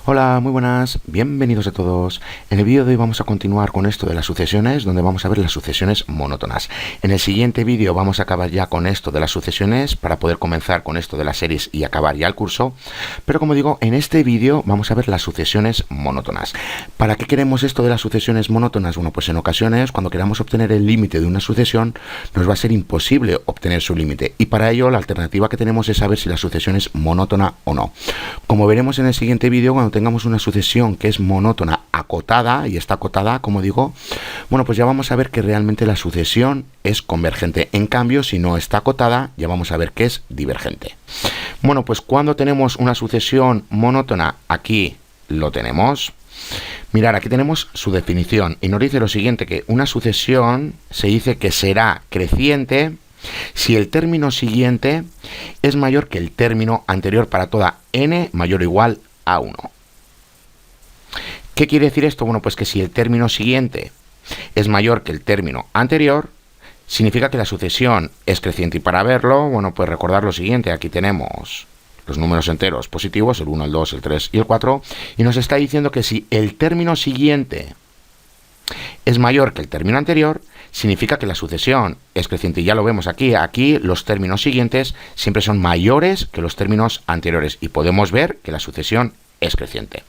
Hola, muy buenas, bienvenidos a todos. En el vídeo de hoy vamos a continuar con esto de las sucesiones, donde vamos a ver las sucesiones monótonas. En el siguiente vídeo vamos a acabar ya con esto de las sucesiones para poder comenzar con esto de las series y acabar ya el curso. Pero como digo, en este vídeo vamos a ver las sucesiones monótonas. ¿Para qué queremos esto de las sucesiones monótonas? Bueno, pues en ocasiones cuando queramos obtener el límite de una sucesión nos va a ser imposible obtener su límite, y para ello la alternativa que tenemos es saber si la sucesión es monótona o no. Como veremos en el siguiente vídeo, cuando tengamos una sucesión que es monótona acotada, y está acotada, como digo, bueno, pues ya vamos a ver que realmente la sucesión es convergente. En cambio, si no está acotada, ya vamos a ver que es divergente. Bueno, pues cuando tenemos una sucesión monótona, aquí lo tenemos. Mirad, aquí tenemos su definición y nos dice lo siguiente, que una sucesión se dice que será creciente si el término siguiente es mayor que el término anterior para toda n mayor o igual a 1. ¿Qué quiere decir esto? Bueno, pues que si el término siguiente es mayor que el término anterior, significa que la sucesión es creciente. Y para verlo, bueno, pues recordar lo siguiente. Aquí tenemos los números enteros positivos, el 1, el 2, el 3 y el 4, y nos está diciendo que si el término siguiente es mayor que el término anterior, significa que la sucesión es creciente. Y ya lo vemos aquí. Aquí los términos siguientes siempre son mayores que los términos anteriores, y podemos ver que la sucesión es creciente.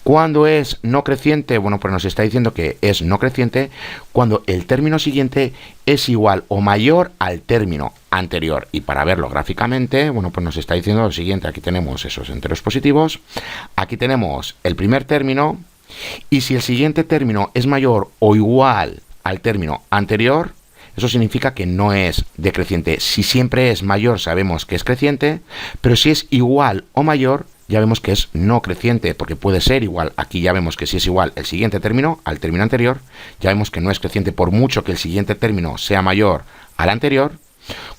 ¿Cuándo es no creciente? Bueno, pues nos está diciendo que es no creciente cuando el término siguiente es igual o mayor al término anterior. Y para verlo gráficamente, bueno, pues nos está diciendo lo siguiente. Aquí tenemos esos enteros positivos, aquí tenemos el primer término, y si el siguiente término es mayor o igual al término anterior, eso significa que no es decreciente. Si siempre es mayor, sabemos que es creciente, pero si es igual o mayor, ya vemos que es no creciente, porque puede ser igual. Aquí ya vemos que si es igual el siguiente término al término anterior, ya vemos que no es creciente, por mucho que el siguiente término sea mayor al anterior.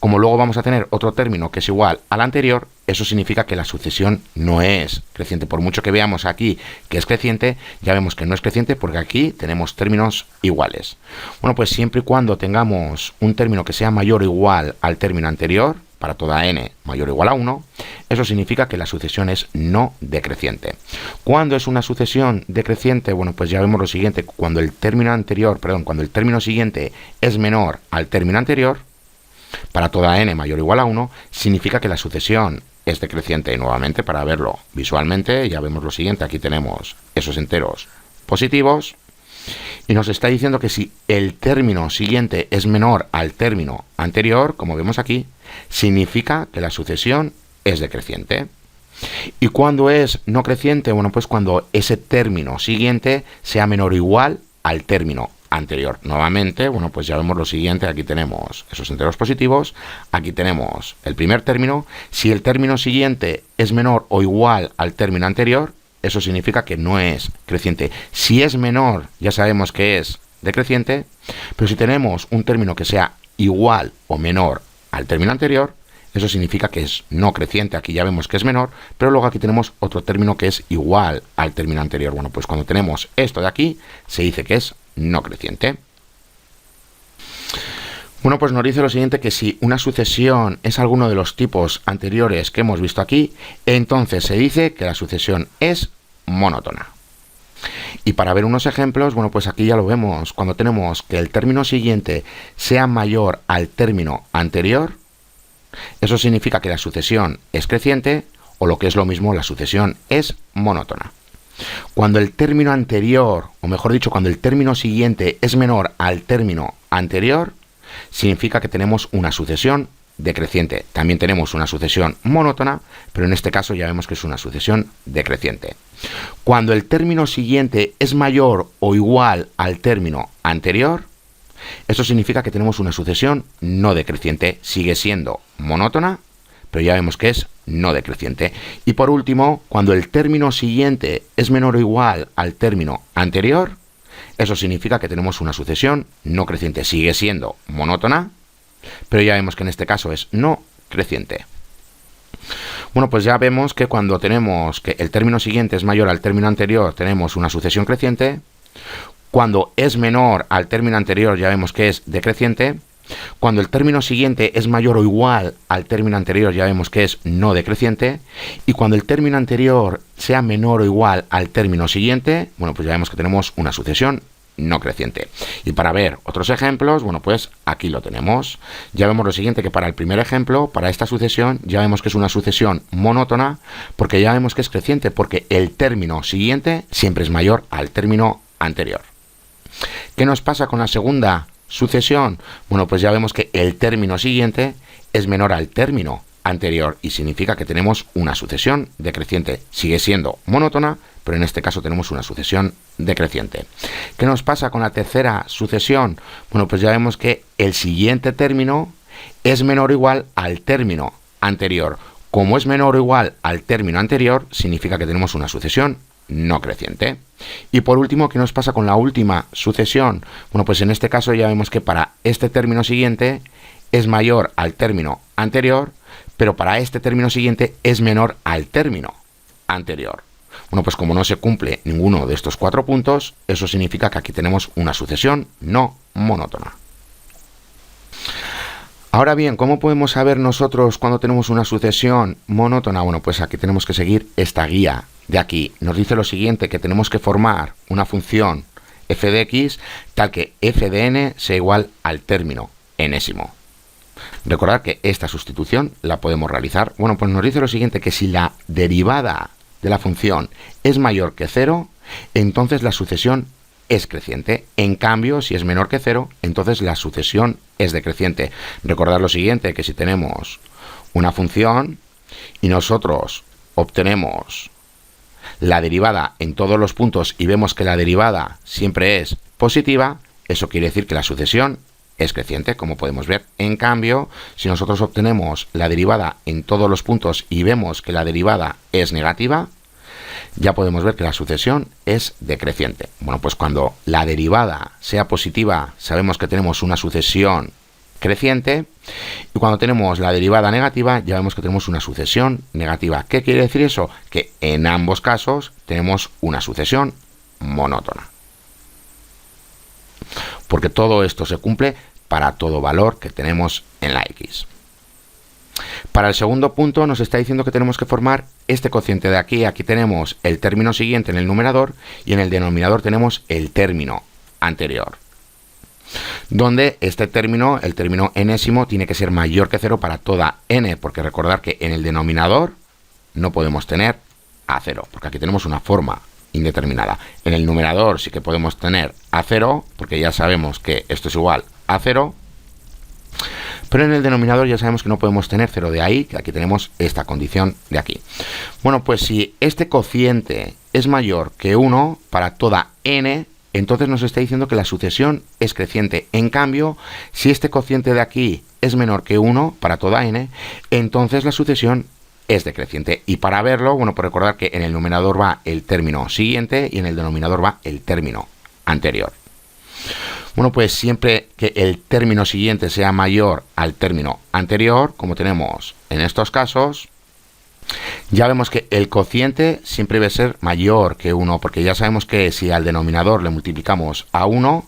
Como luego vamos a tener otro término que es igual al anterior, eso significa que la sucesión no es creciente. Por mucho que veamos aquí que es creciente, ya vemos que no es creciente, porque aquí tenemos términos iguales. Bueno, pues siempre y cuando tengamos un término que sea mayor o igual al término anterior, para toda n mayor o igual a 1, eso significa que la sucesión es no decreciente. ¿Cuándo es una sucesión decreciente? Bueno, pues ya vemos lo siguiente. Cuando el término siguiente es menor al término anterior, para toda n mayor o igual a 1, significa que la sucesión es decreciente. Y nuevamente, para verlo visualmente, ya vemos lo siguiente. Aquí tenemos esos enteros positivos, y nos está diciendo que si el término siguiente es menor al término anterior, como vemos aquí, significa que la sucesión es decreciente. ¿Y cuándo es no creciente? Bueno, pues cuando ese término siguiente sea menor o igual al término anterior. Nuevamente, bueno, pues ya vemos lo siguiente. Aquí tenemos esos enteros positivos, aquí tenemos el primer término. Si el término siguiente es menor o igual al término anterior, eso significa que no es creciente. Si es menor, ya sabemos que es decreciente, pero si tenemos un término que sea igual o menor al término anterior, eso significa que es no creciente. Aquí ya vemos que es menor, pero luego aquí tenemos otro término que es igual al término anterior. Bueno, pues cuando tenemos esto de aquí, se dice que es no creciente. Bueno, pues nos dice lo siguiente, que si una sucesión es alguno de los tipos anteriores que hemos visto aquí, entonces se dice que la sucesión es monótona. Y para ver unos ejemplos, bueno, pues aquí ya lo vemos. Cuando tenemos que el término siguiente sea mayor al término anterior, eso significa que la sucesión es creciente, o lo que es lo mismo, la sucesión es monótona. Cuando el término anterior, o mejor dicho, cuando el término siguiente es menor al término anterior, significa que tenemos una sucesión decreciente. También tenemos una sucesión monótona, pero en este caso ya vemos que es una sucesión decreciente. Cuando el término siguiente es mayor o igual al término anterior, eso significa que tenemos una sucesión no decreciente. Sigue siendo monótona, pero ya vemos que es no decreciente. Y por último, cuando el término siguiente es menor o igual al término anterior, eso significa que tenemos una sucesión no creciente. Sigue siendo monótona, pero ya vemos que en este caso es no creciente. Bueno, pues ya vemos que cuando tenemos que el término siguiente es mayor al término anterior, tenemos una sucesión creciente. Cuando es menor al término anterior, ya vemos que es decreciente. Cuando el término siguiente es mayor o igual al término anterior, ya vemos que es no decreciente. Y cuando el término anterior sea menor o igual al término siguiente, bueno, pues ya vemos que tenemos una sucesión no creciente. Y para ver otros ejemplos, bueno, pues aquí lo tenemos. Ya vemos lo siguiente, que para el primer ejemplo, para esta sucesión, ya vemos que es una sucesión monótona, porque ya vemos que es creciente, porque el término siguiente siempre es mayor al término anterior. ¿Qué nos pasa con la segunda sucesión? Bueno, pues ya vemos que el término siguiente es menor al término anterior y significa que tenemos una sucesión decreciente. Sigue siendo monótona, pero en este caso tenemos una sucesión decreciente. ¿Qué nos pasa con la tercera sucesión? Bueno, pues ya vemos que el siguiente término es menor o igual al término anterior. Como es menor o igual al término anterior, significa que tenemos una sucesión no creciente. Y por último, ¿qué nos pasa con la última sucesión? Bueno, pues en este caso ya vemos que para este término siguiente es mayor al término anterior, pero para este término siguiente es menor al término anterior. Bueno, pues como no se cumple ninguno de estos 4 puntos, eso significa que aquí tenemos una sucesión no monótona. Ahora bien, ¿cómo podemos saber nosotros cuando tenemos una sucesión monótona? Bueno, pues aquí tenemos que seguir esta guía de aquí. Nos dice lo siguiente, que tenemos que formar una función f de x tal que f de n sea igual al término enésimo. Recordad que esta sustitución la podemos realizar. Bueno, pues nos dice lo siguiente, que si la derivada de la función es mayor que 0, entonces la sucesión es creciente. En cambio, si es menor que 0, entonces la sucesión es decreciente. Recordad lo siguiente, que si tenemos una función y nosotros obtenemos la derivada en todos los puntos y vemos que la derivada siempre es positiva, eso quiere decir que la sucesión es creciente, como podemos ver. En cambio, si nosotros obtenemos la derivada en todos los puntos y vemos que la derivada es negativa, ya podemos ver que la sucesión es decreciente. Bueno, pues cuando la derivada sea positiva, sabemos que tenemos una sucesión creciente, y cuando tenemos la derivada negativa, ya vemos que tenemos una sucesión negativa. ¿Qué quiere decir eso? Que en ambos casos tenemos una sucesión monótona. Porque todo esto se cumple para todo valor que tenemos en la x. Para el segundo punto nos está diciendo que tenemos que formar este cociente de aquí. Aquí tenemos el término siguiente en el numerador y en el denominador tenemos el término anterior. Donde este término, el término enésimo, tiene que ser mayor que 0 para toda n, porque recordar que en el denominador no podemos tener a 0, porque aquí tenemos una forma indeterminada. En el numerador sí que podemos tener a 0, porque ya sabemos que esto es igual a 0, pero en el denominador ya sabemos que no podemos tener 0, de ahí que aquí tenemos esta condición de aquí. Bueno, pues si este cociente es mayor que 1 para toda n, entonces nos está diciendo que la sucesión es creciente. En cambio, si este cociente de aquí es menor que 1 para toda n, entonces la sucesión es decreciente. Y para verlo, bueno, pues recordar que en el numerador va el término siguiente y en el denominador va el término anterior. Bueno, pues siempre que el término siguiente sea mayor al término anterior, como tenemos en estos casos, ya vemos que el cociente siempre debe ser mayor que 1, porque ya sabemos que si al denominador le multiplicamos a 1,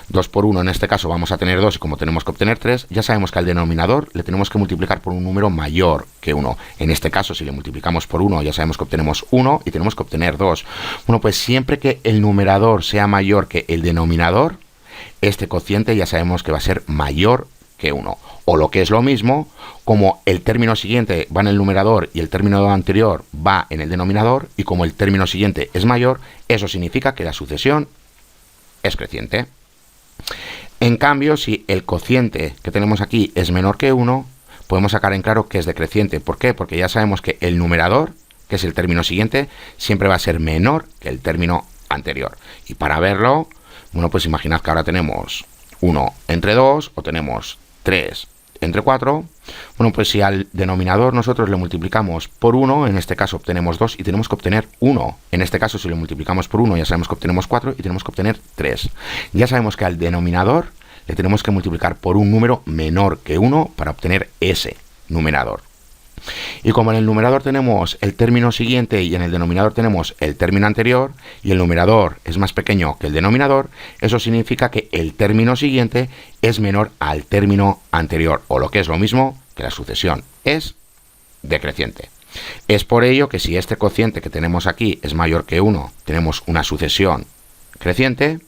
2 por 1 en este caso vamos a tener 2 y como tenemos que obtener 3, ya sabemos que al denominador le tenemos que multiplicar por un número mayor que 1. En este caso, si le multiplicamos por 1, ya sabemos que obtenemos 1 y tenemos que obtener 2. Bueno, pues siempre que el numerador sea mayor que el denominador, este cociente ya sabemos que va a ser mayor que 1. O lo que es lo mismo, como el término siguiente va en el numerador y el término anterior va en el denominador, y como el término siguiente es mayor, eso significa que la sucesión es creciente. En cambio, si el cociente que tenemos aquí es menor que 1, podemos sacar en claro que es decreciente. ¿Por qué? Porque ya sabemos que el numerador, que es el término siguiente, siempre va a ser menor que el término anterior. Y para verlo, bueno, pues imaginad que ahora tenemos 1 entre 2 o tenemos 3 entre 4. Bueno, pues si al denominador nosotros le multiplicamos por 1, en este caso obtenemos 2 y tenemos que obtener 1. En este caso, si le multiplicamos por 1, ya sabemos que obtenemos 4 y tenemos que obtener 3. Ya sabemos que al denominador le tenemos que multiplicar por un número menor que 1 para obtener ese numerador. Y como en el numerador tenemos el término siguiente y en el denominador tenemos el término anterior, y el numerador es más pequeño que el denominador, eso significa que el término siguiente es menor al término anterior, o lo que es lo mismo, que la sucesión es decreciente. Es por ello que si este cociente que tenemos aquí es mayor que 1, tenemos una sucesión creciente,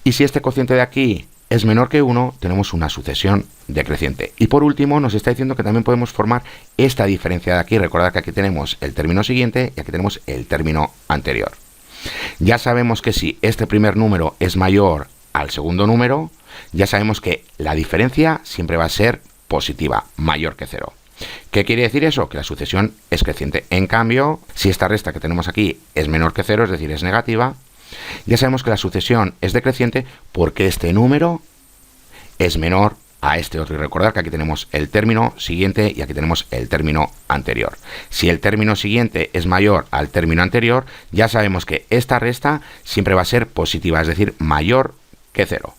y si este cociente de aquí es menor que 1, tenemos una sucesión decreciente. Y por último nos está diciendo que también podemos formar esta diferencia de aquí. Recordad que aquí tenemos el término siguiente y aquí tenemos el término anterior. Ya sabemos que si este primer número es mayor al segundo número, ya sabemos que la diferencia siempre va a ser positiva, mayor que 0. ¿Qué quiere decir eso? Que la sucesión es creciente. En cambio, si esta resta que tenemos aquí es menor que 0, es decir, es negativa, ya sabemos que la sucesión es decreciente porque este número es menor a este otro. Y recordad que aquí tenemos el término siguiente y aquí tenemos el término anterior. Si el término siguiente es mayor al término anterior, ya sabemos que esta resta siempre va a ser positiva, es decir, mayor que 0.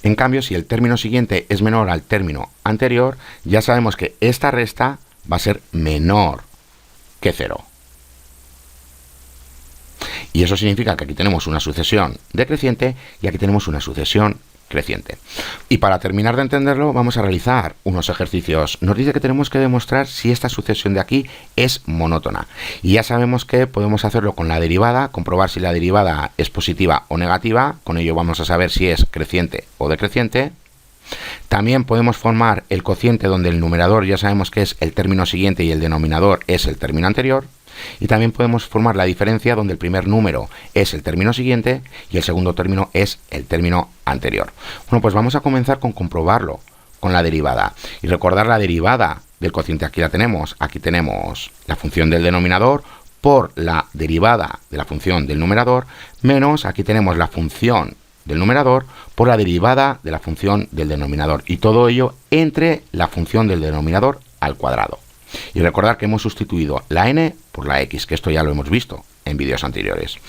En cambio, si el término siguiente es menor al término anterior, ya sabemos que esta resta va a ser menor que 0. Y eso significa que aquí tenemos una sucesión decreciente y aquí tenemos una sucesión creciente. Y para terminar de entenderlo, vamos a realizar unos ejercicios. Nos dice que tenemos que demostrar si esta sucesión de aquí es monótona. Y ya sabemos que podemos hacerlo con la derivada, comprobar si la derivada es positiva o negativa. Con ello vamos a saber si es creciente o decreciente. También podemos formar el cociente donde el numerador ya sabemos que es el término siguiente y el denominador es el término anterior. Y también podemos formar la diferencia donde el primer número es el término siguiente y el segundo término es el término anterior. Bueno, pues vamos a comenzar con comprobarlo con la derivada. Y recordar la derivada del cociente, aquí la tenemos. Aquí tenemos la función del denominador por la derivada de la función del numerador, menos aquí tenemos la función del numerador por la derivada de la función del denominador. Y todo ello entre la función del denominador al cuadrado. Y recordar que hemos sustituido la n por la x, que esto ya lo hemos visto en vídeos anteriores.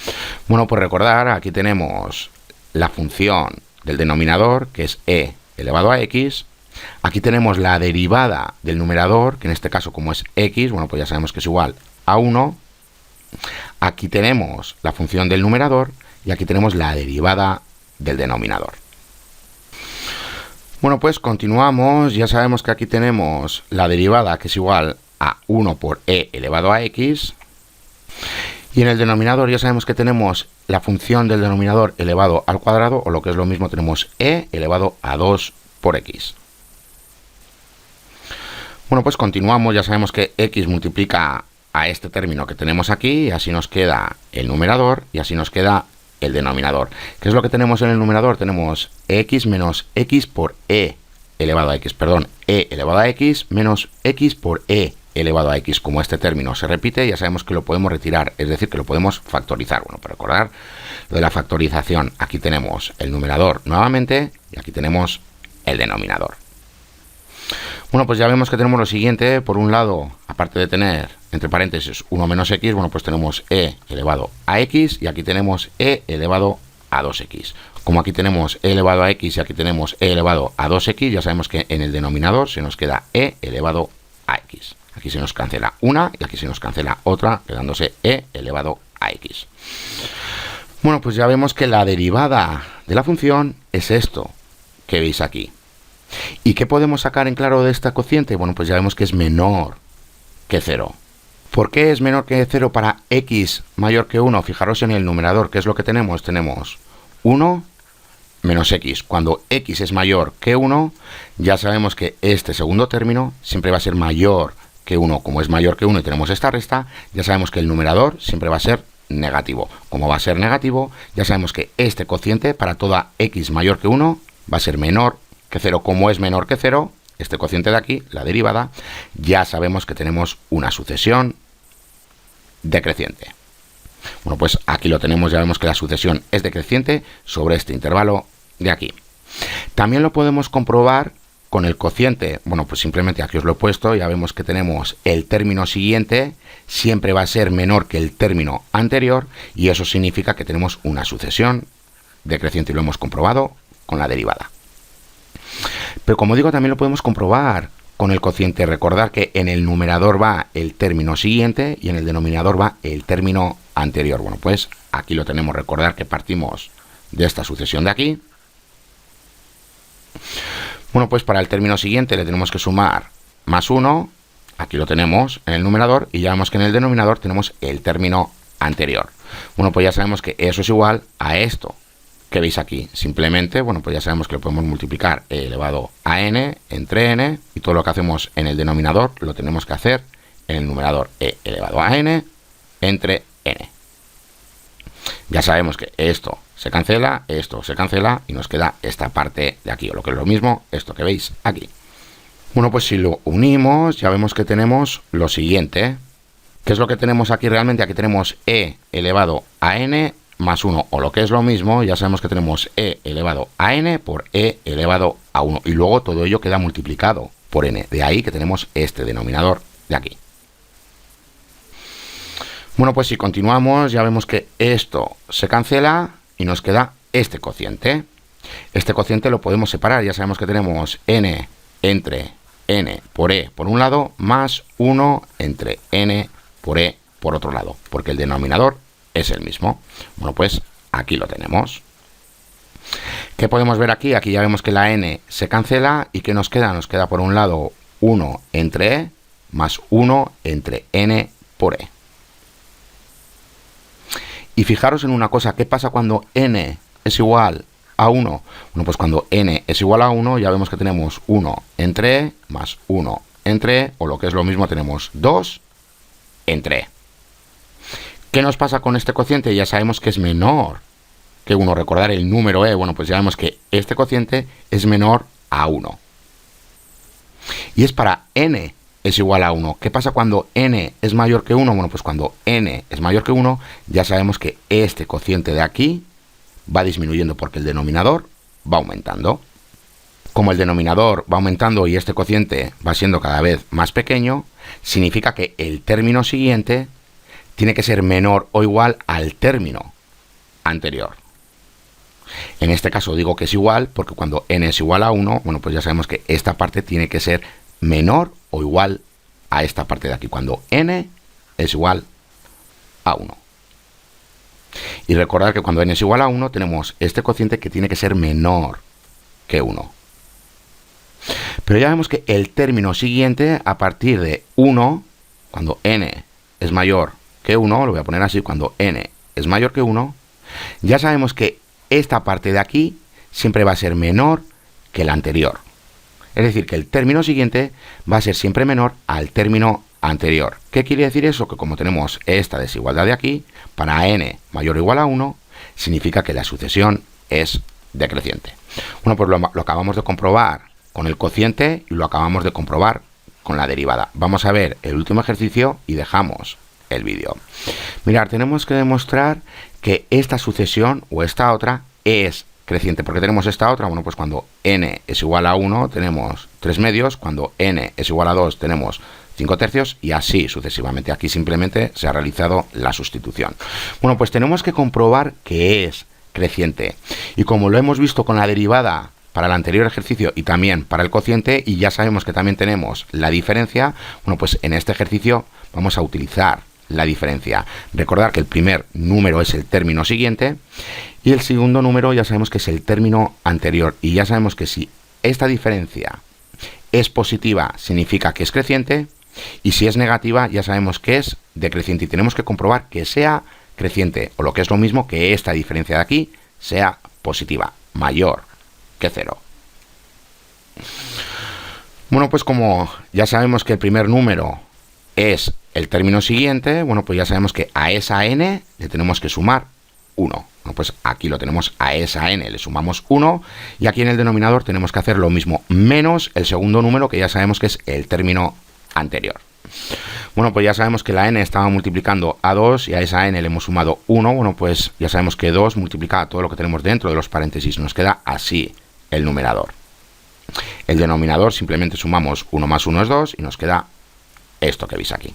Bueno, pues recordar, aquí tenemos la función del denominador, que es e elevado a x. Aquí tenemos la derivada del numerador, que en este caso como es x, bueno, pues ya sabemos que es igual a 1. Aquí tenemos la función del numerador y aquí tenemos la derivada del denominador. Bueno, pues continuamos. Ya sabemos que aquí tenemos la derivada que es igual a 1 por e elevado a x. Y en el denominador ya sabemos que tenemos la función del denominador elevado al cuadrado, o lo que es lo mismo, tenemos e elevado a 2 por x. Bueno, pues continuamos. Ya sabemos que x multiplica a este término que tenemos aquí, y así nos queda el numerador y así nos queda el denominador. ¿Qué es lo que tenemos en el numerador? Tenemos x menos x por e elevado a x, e elevado a x menos x por e elevado a x. Como este término se repite, ya sabemos que lo podemos retirar, es decir, que lo podemos factorizar. Bueno, para recordar lo de la factorización, aquí tenemos el numerador nuevamente y aquí tenemos el denominador. Bueno, pues ya vemos que tenemos lo siguiente. Por un lado, aparte de tener entre paréntesis 1 menos x, bueno, pues tenemos e elevado a x y aquí tenemos e elevado a 2x. Como aquí tenemos e elevado a x y aquí tenemos e elevado a 2x, ya sabemos que en el denominador se nos queda e elevado a x. Aquí se nos cancela una y aquí se nos cancela otra, quedándose e elevado a x. Bueno, pues ya vemos que la derivada de la función es esto que veis aquí. ¿Y qué podemos sacar en claro de esta cociente? Bueno, pues ya vemos que es menor que 0. ¿Por qué es menor que 0 para x mayor que 1? Fijaros en el numerador, ¿qué es lo que tenemos? Tenemos 1 menos x. Cuando x es mayor que 1, ya sabemos que este segundo término siempre va a ser mayor que 1. Como es mayor que 1 y tenemos esta resta, ya sabemos que el numerador siempre va a ser negativo. Como va a ser negativo, ya sabemos que este cociente para toda x mayor que 1 va a ser menor que 0. Como es menor que 0, este cociente de aquí, la derivada, ya sabemos que tenemos una sucesión decreciente. Bueno, pues aquí lo tenemos, ya vemos que la sucesión es decreciente sobre este intervalo de aquí. También lo podemos comprobar con el cociente. Bueno, pues simplemente aquí os lo he puesto, ya vemos que tenemos el término siguiente, siempre va a ser menor que el término anterior, y eso significa que tenemos una sucesión decreciente, y lo hemos comprobado con la derivada. Pero como digo, también lo podemos comprobar con el cociente, recordar que en el numerador va el término siguiente y en el denominador va el término anterior. Bueno, pues aquí lo tenemos. Recordar que partimos de esta sucesión de aquí. Bueno, pues para el término siguiente le tenemos que sumar más 1. Aquí lo tenemos en el numerador y ya vemos que en el denominador tenemos el término anterior. Bueno, pues ya sabemos que eso es igual a esto que veis aquí. Simplemente, bueno, pues ya sabemos que lo podemos multiplicar e elevado a n entre n, y todo lo que hacemos en el denominador lo tenemos que hacer en el numerador, e elevado a n entre n. Ya sabemos que esto se cancela y nos queda esta parte de aquí, o lo que es lo mismo, esto que veis aquí. Bueno, pues si lo unimos, ya vemos que tenemos lo siguiente. ¿Qué es lo que tenemos aquí realmente? Aquí tenemos e elevado a n más 1, o lo que es lo mismo, ya sabemos que tenemos e elevado a n por e elevado a 1, y luego todo ello queda multiplicado por n. De ahí que tenemos este denominador de aquí. Bueno, pues si continuamos, ya vemos que esto se cancela y nos queda este cociente. Este cociente lo podemos separar, ya sabemos que tenemos n entre n por e por un lado, más 1 entre n por e por otro lado, porque el denominador es el mismo. Bueno, pues aquí lo tenemos. ¿Qué podemos ver aquí? Aquí ya vemos que la n se cancela y ¿qué nos queda? Nos queda por un lado 1 entre e más 1 entre n por e. Y fijaros en una cosa, ¿qué pasa cuando n es igual a 1? Bueno, pues cuando n es igual a 1 ya vemos que tenemos 1 entre e más 1 entre e, o lo que es lo mismo tenemos 2 entre e. ¿Qué nos pasa con este cociente? Ya sabemos que es menor que 1. Recordar el número e, bueno, pues ya vemos que este cociente es menor a 1. Y es para n es igual a 1. ¿Qué pasa cuando n es mayor que 1? Bueno, pues cuando n es mayor que 1, ya sabemos que este cociente de aquí va disminuyendo porque el denominador va aumentando. Como el denominador va aumentando y este cociente va siendo cada vez más pequeño, significa que el término siguiente tiene que ser menor o igual al término anterior. En este caso digo que es igual porque cuando n es igual a 1, bueno, pues ya sabemos que esta parte tiene que ser menor o igual a esta parte de aquí, cuando n es igual a 1. Y recordar que cuando n es igual a 1 tenemos este cociente que tiene que ser menor que 1. Pero ya vemos que el término siguiente, a partir de 1, cuando n es mayor que 1, lo voy a poner así, cuando n es mayor que 1, ya sabemos que esta parte de aquí siempre va a ser menor que la anterior. Es decir, que el término siguiente va a ser siempre menor al término anterior. ¿Qué quiere decir eso? Que como tenemos esta desigualdad de aquí, para n mayor o igual a 1, significa que la sucesión es decreciente. Bueno, pues lo acabamos de comprobar con el cociente y lo acabamos de comprobar con la derivada. Vamos a ver el último ejercicio y dejamos el vídeo. Mirad, tenemos que demostrar que esta sucesión o esta otra es creciente. ¿Por qué tenemos esta otra? Bueno, pues cuando n es igual a 1 tenemos 3 medios, cuando n es igual a 2 tenemos 5 tercios y así sucesivamente. Aquí simplemente se ha realizado la sustitución. Bueno, pues tenemos que comprobar que es creciente. Y como lo hemos visto con la derivada para el anterior ejercicio y también para el cociente, y ya sabemos que también tenemos la diferencia, bueno, pues en este ejercicio vamos a utilizar la diferencia. Recordar que el primer número es el término siguiente y el segundo número ya sabemos que es el término anterior, y ya sabemos que si esta diferencia es positiva significa que es creciente y si es negativa ya sabemos que es decreciente, y tenemos que comprobar que sea creciente, o lo que es lo mismo que esta diferencia de aquí sea positiva, mayor que 0. Bueno, pues como ya sabemos que el primer número es el término siguiente, bueno, pues ya sabemos que a esa n le tenemos que sumar 1. Bueno, pues aquí lo tenemos, a esa n le sumamos 1, y aquí en el denominador tenemos que hacer lo mismo, menos el segundo número que ya sabemos que es el término anterior. Bueno, pues ya sabemos que la n estaba multiplicando a 2 y a esa n le hemos sumado 1. Bueno, pues ya sabemos que 2 multiplica a todo lo que tenemos dentro de los paréntesis. Nos queda así el numerador. El denominador simplemente sumamos 1 más 1 es 2 y nos queda esto que veis aquí.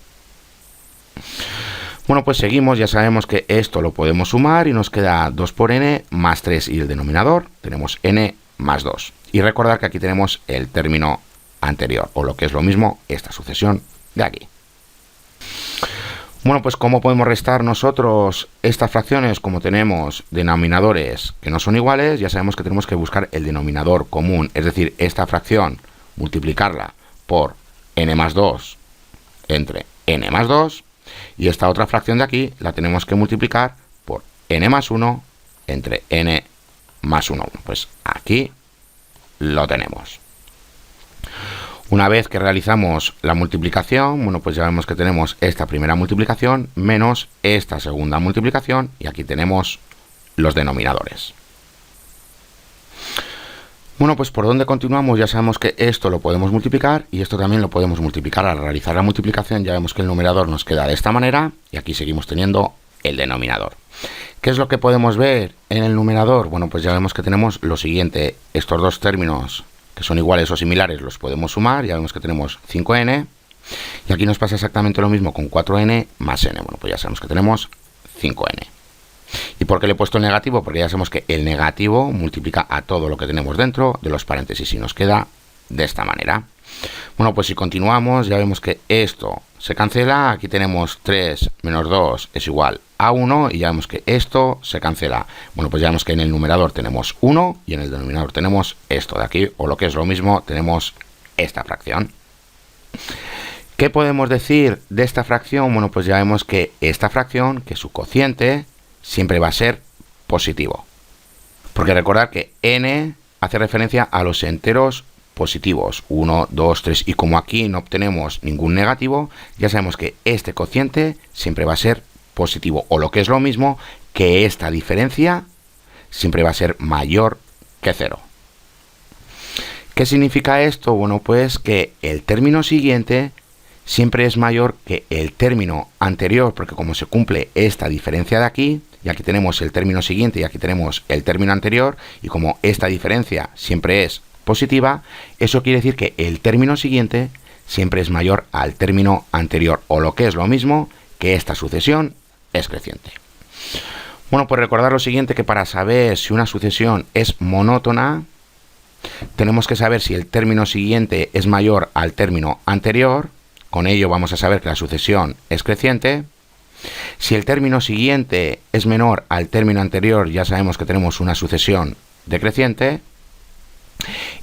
Bueno, pues seguimos, ya sabemos que esto lo podemos sumar y nos queda 2 por n más 3, y el denominador tenemos n más 2. Y recordar que aquí tenemos el término anterior, o lo que es lo mismo, esta sucesión de aquí. Bueno, pues ¿cómo podemos restar nosotros estas fracciones? Como tenemos denominadores que no son iguales, ya sabemos que tenemos que buscar el denominador común, es decir, esta fracción, multiplicarla por n más 2 entre n más 2, y esta otra fracción de aquí la tenemos que multiplicar por n más 1 entre n más 1. Pues aquí lo tenemos. Una vez que realizamos la multiplicación, bueno, pues ya vemos que tenemos esta primera multiplicación menos esta segunda multiplicación, y aquí tenemos los denominadores. Bueno, pues por donde continuamos, ya sabemos que esto lo podemos multiplicar y esto también lo podemos multiplicar. Al realizar la multiplicación ya vemos que el numerador nos queda de esta manera y aquí seguimos teniendo el denominador. ¿Qué es lo que podemos ver en el numerador? Bueno, pues ya vemos que tenemos lo siguiente: estos dos términos que son iguales o similares los podemos sumar, ya vemos que tenemos 5n, y aquí nos pasa exactamente lo mismo con 4n más n. Bueno, pues ya sabemos que tenemos 5n. ¿Y por qué le he puesto el negativo? Porque ya sabemos que el negativo multiplica a todo lo que tenemos dentro de los paréntesis y nos queda de esta manera. Bueno, pues si continuamos ya vemos que esto se cancela, aquí tenemos 3 menos 2 es igual a 1 y ya vemos que esto se cancela. Bueno, pues ya vemos que en el numerador tenemos 1 y en el denominador tenemos esto de aquí, o lo que es lo mismo, tenemos esta fracción. ¿Qué podemos decir de esta fracción? Bueno, pues ya vemos que esta fracción, que su cociente siempre va a ser positivo. Porque recordad que n hace referencia a los enteros positivos, 1, 2, 3, y como aquí no obtenemos ningún negativo, ya sabemos que este cociente siempre va a ser positivo, o lo que es lo mismo, que esta diferencia siempre va a ser mayor que 0. ¿Qué significa esto? Bueno, pues que el término siguiente siempre es mayor que el término anterior, porque como se cumple esta diferencia de aquí, y aquí tenemos el término siguiente y aquí tenemos el término anterior, y como esta diferencia siempre es positiva, eso quiere decir que el término siguiente siempre es mayor al término anterior, o lo que es lo mismo, que esta sucesión es creciente. Bueno, pues recordar lo siguiente, que para saber si una sucesión es monótona, tenemos que saber si el término siguiente es mayor al término anterior. Con ello vamos a saber que la sucesión es creciente. Si el término siguiente es menor al término anterior, ya sabemos que tenemos una sucesión decreciente.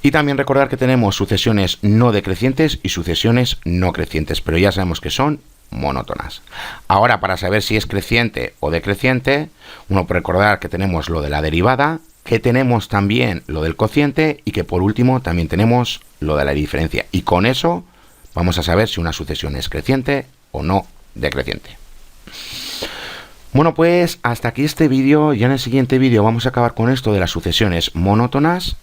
Y también recordar que tenemos sucesiones no decrecientes y sucesiones no crecientes, pero ya sabemos que son monótonas. Ahora, para saber si es creciente o decreciente, uno puede recordar que tenemos lo de la derivada, que tenemos también lo del cociente y que por último también tenemos lo de la diferencia. Y con eso vamos a saber si una sucesión es creciente o no decreciente. Bueno, pues hasta aquí este vídeo. Ya en el siguiente vídeo vamos a acabar con esto de las sucesiones monótonas,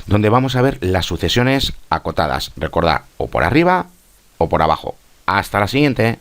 donde vamos a ver las sucesiones acotadas. Recordad, o por arriba o por abajo. Hasta la siguiente.